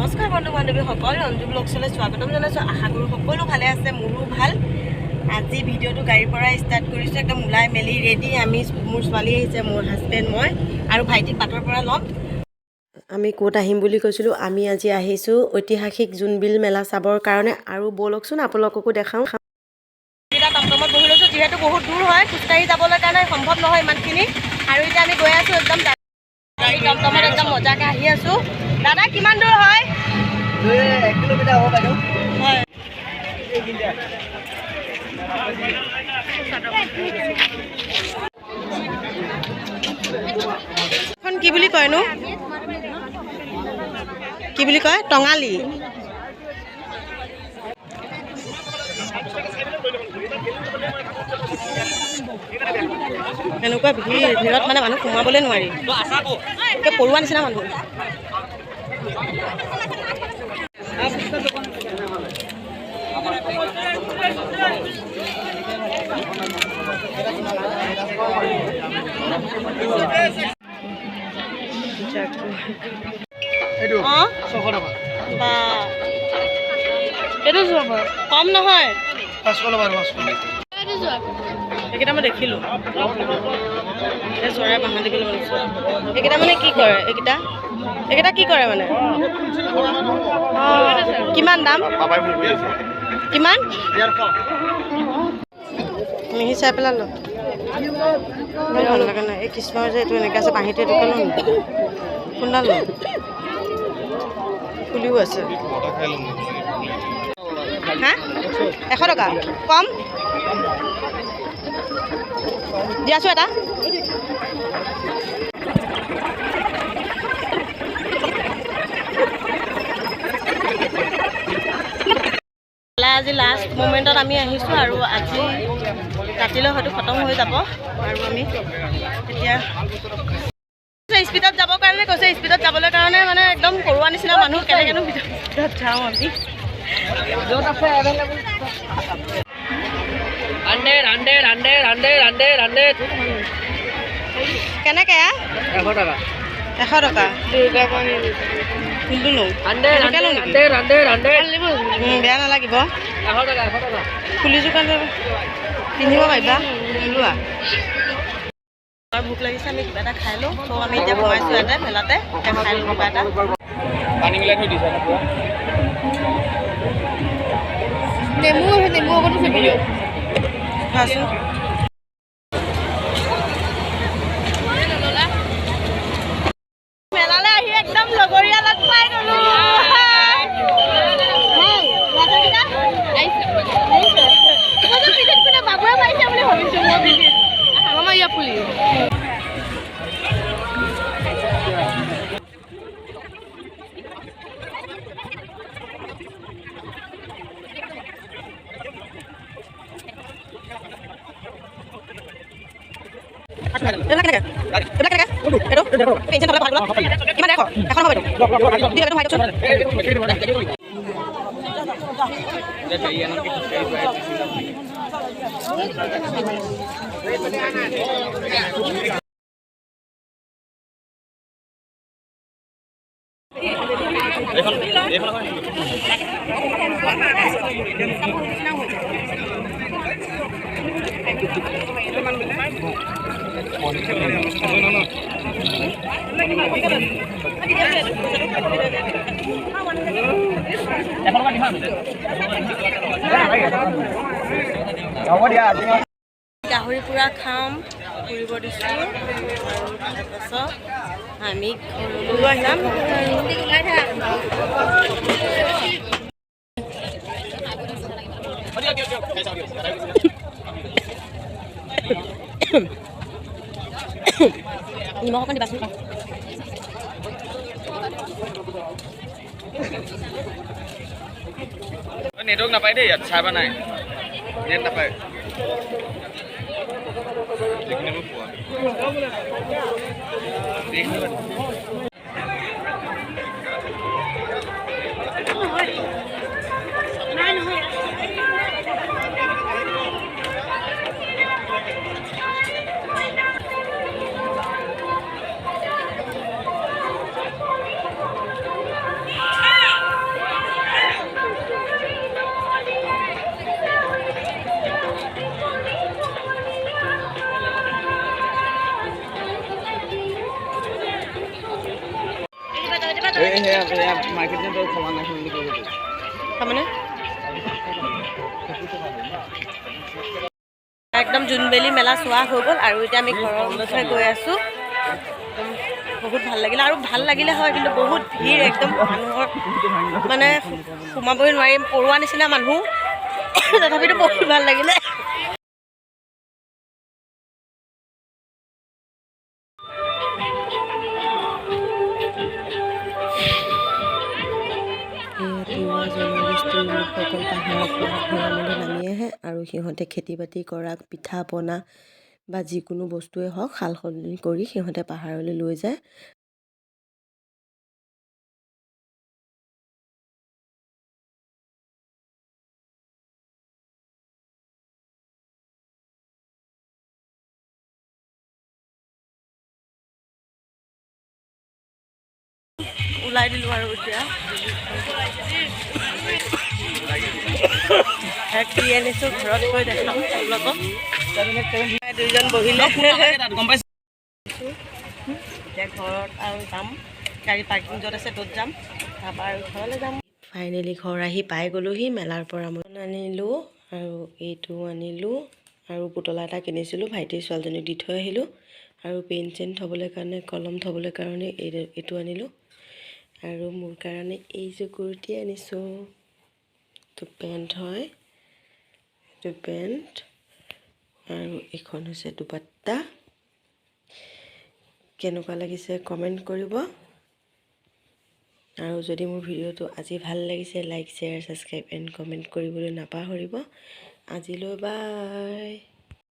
নমস্কাৰ বন্ধু বান্ধৱীসকল, ৰঞ্জু ব্লগছলৈ স্বাগতম জনাইছোঁ। আশা কৰোঁ সকলো ভালে আছে, মোৰো ভাল। আজি ভিডিঅ'টো গাড়ীৰ পৰাই ষ্টাৰ্ট কৰিছোঁ। একদম ওলাই মেলি ৰেডি। আমি মোৰ ছোৱালী আহিছে, মোৰ হাজবেণ্ড, মই আৰু ভাইটিক বাটৰ পৰা ল'ম। আমি ক'ত আহিম বুলি কৈছিলোঁ, আমি আজি আহিছোঁ ঐতিহাসিক জোনবিল মেলা চাবৰ কাৰণে। আৰু ব'লকচোন আপোনালোককো দেখাওঁ। এতিয়া টমটমত বহি লৈছোঁ, যিহেতু বহুত দূৰ হয়, খোজকাঢ়ি যাবলৈ কাৰণে সম্ভৱ নহয় ইমানখিনি। আৰু এতিয়া আমি গৈ আছোঁ একদম টমটমত একদম মজাকৈ আহি আছোঁ। দাদা কিমান দূৰ হয়? 1 কিলোমিটাৰ হ'ব বাইদেউ। হয়। এখন কি বুলি কয়নো? কি বুলি কয়? টঙালি। এনেকুৱা ভিৰত মানে মানুহ সোমাবলৈ নোৱাৰি, এতিয়া পৰুৱা নিচিনা মানুহ। কম নহয়, এইকেইটা মই দেখিলোঁ। চৰাই বাহা দেখিলোঁ মানে। এইকেইটা মানে কি কৰে? এইকেইটা কি কৰে মানে? কিমান দাম? কিমান? মিহি চাই পেলাই ল। ভাল লগা নাই। এই কৃষ্ণৰ যে এইটো এনেকৈ আছে, বাঁহীটো এইটো কে ল'ম। কোনডাল ল'ম? ফুলিও আছে। হা? 100 টকা কম দি আছোঁ এটা। আজি লাষ্ট মমেণ্টত আমি আহিছোঁ আৰু আজি ৰাতিলৈ হয়তো খতম হৈ যাব। আৰু আমি এতিয়া স্পীডত যাবৰ কাৰণে কৈছে। স্পীডত যাবলৈ কাৰণে মানে একদম কৰোৱা নিচিনা মানুহ। কেনেকৈনো ভিতৰত যাওঁ আমি। য'ত আছে কেনেকৈ? 100 টকা। 100 টকা কোনটো লওঁ? বেয়া নালাগিব। 100 টকা ফুলিযোৰ কাৰণে পিন্ধিব পাৰিবা। লোৱা। ভোক লাগিছে, আমি কিবা এটা খাই লওঁ। ত' আমি এতিয়া সোমাইছোঁ ইয়াতে মেলাতে। এতিয়া খাই লওঁ কিবা এটা। নেমু আগতো ভিডিঅ' খোৱাচোন। মেলালৈ আহি একদম লগৰীয়া লগ পাই গ'লো। বাবুৱে পাইছে বুলি ভাবিছোঁ মই বিজিত। আমাৰ ইয়াত ফুলি গাহৰি পুৰা খাম, ফুৰিব দিছোঁ। আৰু তাৰপাছত আমি ঘৰলৈ যাম। নিমখ অকণ দিবাচোন। নেটৱৰ্ক নাপায় দেই, ইয়াত চাইবা নাই, নেট নাপায়। মাৰ্কেটিংটো সমান নাই বুলি ক'ব তাৰমানে একদম জোনবেলি মেলা চোৱা হৈ গ'ল আৰু এতিয়া আমি ঘৰৰ মুখে গৈ আছোঁ। বহুত ভাল লাগিলে আৰু ভাল লাগিলে হয়, কিন্তু বহুত ভিৰ একদম মানুহৰ মানে সোমাবই নোৱাৰিম, পৰুৱা নিচিনা মানুহ। তথাপিতো বহুত ভাল লাগিলে। তিৱা জনগোষ্ঠীৰ লোকসকল পাহাৰৰ পৰা ভৈয়ামলৈ নামি আহে আৰু সিহঁতে খেতি বাতি কৰা পিঠা পনা বা যিকোনো বস্তুৱে হওক সাল সলনি কৰি সিহঁতে পাহাৰলৈ লৈ যায়। ওলাই দিলোঁ আৰু এতিয়া কি আনিছোঁ ঘৰত গৈ দেখাম আপোনালোকক। দুইজন বহিলে গম পাইছোঁ। এতিয়া ঘৰত আৰু যাম, গাড়ী পাৰ্কিং য'ত আছে ত'ত যাম, তাৰপৰা আৰু ঘৰলৈ যাম। ফাইনেলি ঘৰ আহি পাই গ'লোহি। মেলাৰ পৰা মই আনিলোঁ আৰু এইটো আনিলোঁ আৰু পুতলা এটা কিনিছিলোঁ, ভাইটিৰ ছোৱালীজনীক দি থৈ আহিলোঁ। আৰু পেন চেন থ'বলৈ কাৰণে, কলম থ'বলৈ কাৰণে এইটো আনিলোঁ। আৰু মোৰ কাৰণে এইযোৰ কুৰ্তি আনিছোঁ। এইটো পেণ্ট হয়, এইটো পেণ্ট আৰু এইখন হৈছে দুপাট্টা। কেনেকুৱা লাগিছে কমেণ্ট কৰিব। আৰু যদি মোৰ ভিডিঅ'টো আজি ভাল লাগিছে, like share subscribe and comment কৰিবলৈ নাপাহৰিব। আজিলৈ বাই।